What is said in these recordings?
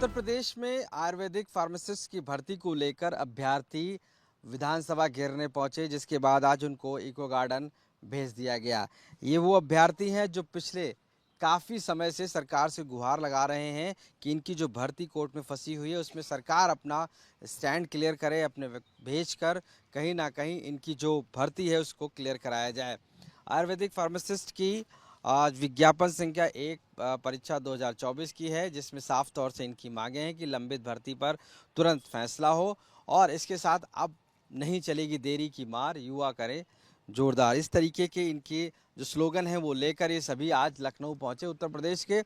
उत्तर प्रदेश में आयुर्वेदिक फार्मासिस्ट की भर्ती को लेकर अभ्यर्थी विधानसभा घेरने पहुंचे, जिसके बाद आज उनको इको गार्डन भेज दिया गया। ये वो अभ्यर्थी हैं जो पिछले काफ़ी समय से सरकार से गुहार लगा रहे हैं कि इनकी जो भर्ती कोर्ट में फंसी हुई है उसमें सरकार अपना स्टैंड क्लियर करे, अपने भेजकर कहीं ना कहीं इनकी जो भर्ती है उसको क्लियर कराया जाए। आयुर्वेदिक फार्मासिस्ट की आज विज्ञापन संख्या 1 परीक्षा 2024 की है, जिसमें साफ तौर से इनकी मांगे हैं कि लंबित भर्ती पर तुरंत फैसला हो और इसके साथ अब नहीं चलेगी देरी की मार, युवा करे जोरदार। इस तरीके के इनके जो स्लोगन हैं वो लेकर ये सभी आज लखनऊ पहुंचे। उत्तर प्रदेश के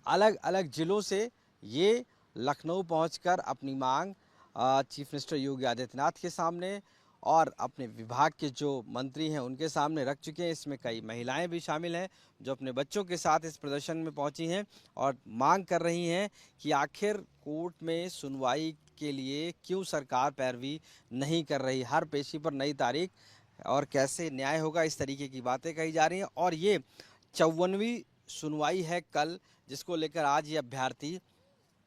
अलग अलग जिलों से ये लखनऊ पहुंचकर अपनी मांग चीफ मिनिस्टर योगी आदित्यनाथ के सामने और अपने विभाग के जो मंत्री हैं उनके सामने रख चुके हैं। इसमें कई महिलाएं भी शामिल हैं जो अपने बच्चों के साथ इस प्रदर्शन में पहुंची हैं और मांग कर रही हैं कि आखिर कोर्ट में सुनवाई के लिए क्यों सरकार पैरवी नहीं कर रही, हर पेशी पर नई तारीख और कैसे न्याय होगा, इस तरीके की बातें कही जा रही हैं। और ये 54वीं सुनवाई है कल, जिसको लेकर आज ये अभ्यर्थी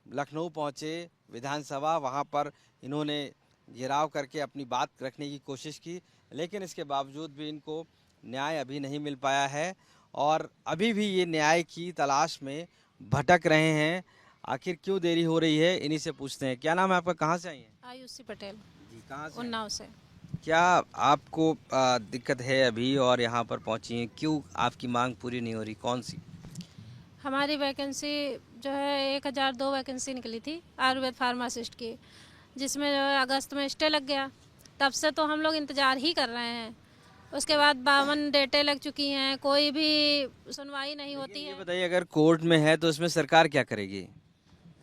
लखनऊ पहुंचे विधानसभा। वहां पर इन्होंने घेराव करके अपनी बात रखने की कोशिश की, लेकिन इसके बावजूद भी इनको न्याय अभी नहीं मिल पाया है और अभी भी ये न्याय की तलाश में भटक रहे हैं। आखिर क्यों देरी हो रही है, इन्हीं से पूछते हैं। क्या नाम है आपका, कहाँ से आई हैं? आयुषी पटेल जी, कहाँ से? उन्नाव से। क्या आपको दिक्कत है अभी और यहाँ पर पहुँची हैं? क्यों आपकी मांग पूरी नहीं हो रही, कौन सी? हमारी वैकेंसी जो है 1002 वैकेंसी निकली थी आयुर्वेद फार्मासिस्ट की, जिसमें जो है अगस्त में स्टे लग गया। तब से तो हम लोग इंतज़ार ही कर रहे हैं। उसके बाद 52 डेटें लग चुकी हैं, कोई भी सुनवाई नहीं होती ये है। बताइए, अगर कोर्ट में है तो इसमें सरकार क्या करेगी?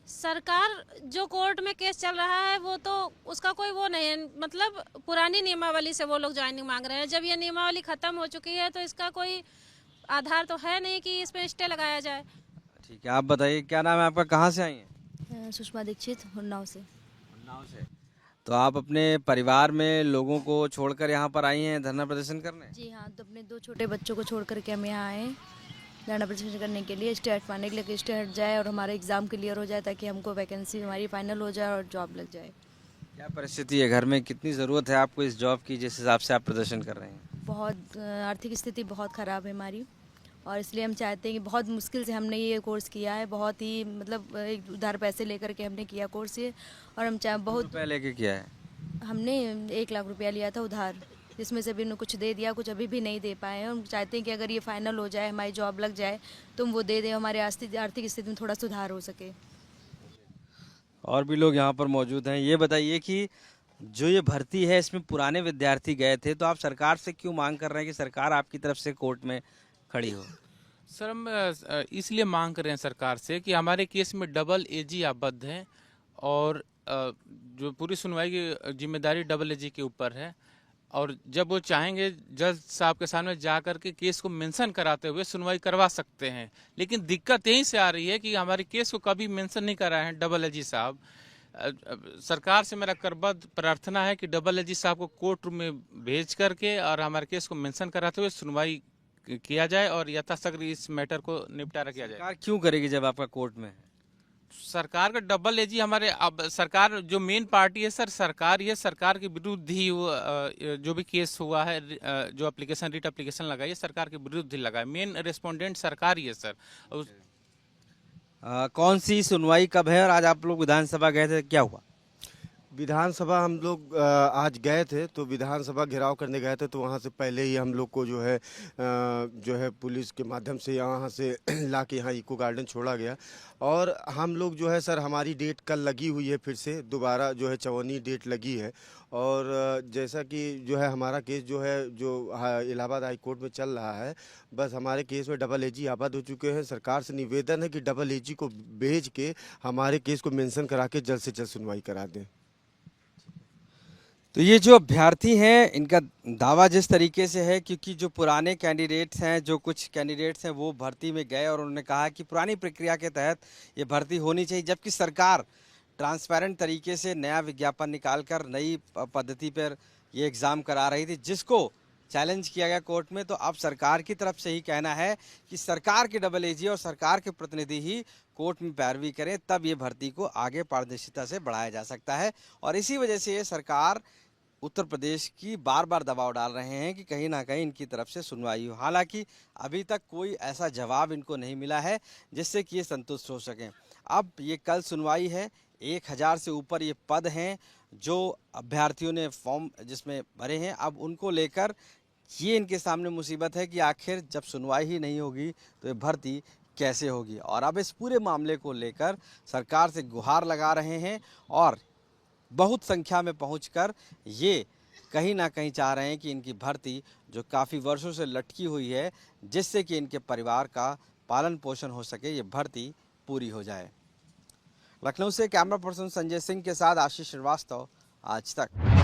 सरकार जो कोर्ट में केस चल रहा है वो तो उसका कोई वो नहीं है, मतलब पुरानी नियमावली से वो लोग ज्वाइनिंग मांग रहे हैं। जब ये नियमावली ख़त्म हो चुकी है तो इसका कोई आधार तो है नहीं कि इस पर स्टे लगाया जाए। ठीक है, आप बताइए क्या नाम है आपका, कहाँ से आई हैं? सुषमा दीक्षित उन्नाव से। उन्नाव से। तो आप अपने परिवार में लोगों को छोड़कर यहाँ पर आई हैं धरना प्रदर्शन करने? जी हाँ, तो अपने 2 छोटे बच्चों को छोड़ करके हम यहाँ आए धरना प्रदर्शन करने के लिए, स्टे हटवाने के लिए कि स्टे हट जाए और हमारा एग्ज़ाम क्लियर हो जाए ताकि हमको वैकेंसी हमारी फाइनल हो जाए और जॉब लग जाए। क्या परिस्थिति है घर में, कितनी ज़रूरत है आपको इस जॉब की जिस हिसाब से आप प्रदर्शन कर रहे हैं? बहुत आर्थिक स्थिति बहुत ख़राब है हमारी और इसलिए हम चाहते हैं कि बहुत मुश्किल से हमने ये कोर्स किया है, बहुत ही मतलब एक उधार पैसे लेकर के हमने किया कोर्स ये, और हम बहुत रुपये लेके किया है? हमने 1 लाख रुपया लिया था उधार, जिसमें से भी उन्होंने कुछ दे दिया, कुछ अभी भी नहीं दे पाए हैं। हम चाहते हैं कि अगर ये फाइनल हो जाए, हमारी जॉब लग जाए तो हम वो दे दें, हमारे आर्थिक स्थिति में थोड़ा सुधार हो सके। और भी लोग यहाँ पर मौजूद हैं। ये बताइए कि जो ये भर्ती है इसमें पुराने विद्यार्थी गए थे, तो आप सरकार से क्यों मांग कर रहे हैं कि सरकार आपकी तरफ से कोर्ट में खड़ी हो? सर हम इसलिए मांग कर रहे हैं सरकार से कि हमारे केस में डबल एजी आबद्ध है और जो पूरी सुनवाई की जिम्मेदारी डबल एजी के ऊपर है, और जब वो चाहेंगे जज साहब के सामने जा कर के केस को मेंशन कराते हुए सुनवाई करवा सकते हैं। लेकिन दिक्कत यहीं से आ रही है कि हमारे केस को कभी मेंशन नहीं कराए हैं डबल एजी साहब। सरकार से मेरा करबद्ध प्रार्थना है कि डबल एजी साहब को कोर्ट रूम में भेज करके और हमारे केस को मेंशन कराते हुए सुनवाई किया जाए और यथाशीघ्र इस मैटर को निपटारा किया जाए। सरकार क्यों करेगी जब आपका कोर्ट में है? सरकार का डबल एजी हमारे, अब सरकार जो मेन पार्टी है सर सरकार, ये सरकार के विरुद्ध ही जो भी केस हुआ है, जो एप्लीकेशन रिट एप्लीकेशन लगाई है सरकार के विरुद्ध ही लगा है। मेन रेस्पोंडेंट सरकार ही है सर। कौन सी सुनवाई कब है और आज आप लोग विधानसभा गए थे, क्या हुआ? विधानसभा हम लोग आज गए थे, तो विधानसभा घेराव करने गए थे, तो वहाँ से पहले ही हम लोग को जो है पुलिस के माध्यम से यहाँ से ला के यहाँ इको गार्डन छोड़ा गया। और हम लोग जो है सर, हमारी डेट कल लगी हुई है, फिर से दोबारा जो है 54वीं डेट लगी है। और जैसा कि जो है हमारा केस जो है जो इलाहाबाद हाई कोर्ट में चल रहा है, बस हमारे केस में डबल एजी आबद्ध हो चुके हैं। सरकार से निवेदन है कि डबल एजी को भेज के हमारे केस को मेंशन करा के जल्द से जल्द सुनवाई करा दें। तो ये जो अभ्यर्थी हैं इनका दावा जिस तरीके से है, क्योंकि जो पुराने कैंडिडेट्स हैं, जो कुछ कैंडिडेट्स हैं वो भर्ती में गए और उन्होंने कहा कि पुरानी प्रक्रिया के तहत ये भर्ती होनी चाहिए, जबकि सरकार ट्रांसपेरेंट तरीके से नया विज्ञापन निकालकर नई पद्धति पर ये एग्ज़ाम करा रही थी, जिसको चैलेंज किया गया कोर्ट में। तो अब सरकार की तरफ से ही कहना है कि सरकार के डबल एजी और सरकार के प्रतिनिधि ही कोर्ट में पैरवी करें, तब ये भर्ती को आगे पारदर्शिता से बढ़ाया जा सकता है। और इसी वजह से ये सरकार उत्तर प्रदेश की बार बार दबाव डाल रहे हैं कि कहीं ना कहीं इनकी तरफ से सुनवाई हो। हालांकि अभी तक कोई ऐसा जवाब इनको नहीं मिला है जिससे कि ये संतुष्ट हो सकें। अब ये कल सुनवाई है। 1000 से ऊपर ये पद हैं जो अभ्यर्थियों ने फॉर्म जिसमें भरे हैं। अब उनको लेकर ये इनके सामने मुसीबत है कि आखिर जब सुनवाई ही नहीं होगी तो ये भर्ती कैसे होगी। और अब इस पूरे मामले को लेकर सरकार से गुहार लगा रहे हैं और बहुत संख्या में पहुंचकर ये कहीं ना कहीं चाह रहे हैं कि इनकी भर्ती जो काफ़ी वर्षों से लटकी हुई है, जिससे कि इनके परिवार का पालन पोषण हो सके, ये भर्ती पूरी हो जाए। लखनऊ से कैमरा पर्सन संजय सिंह के साथ आशीष श्रीवास्तव, आज तक।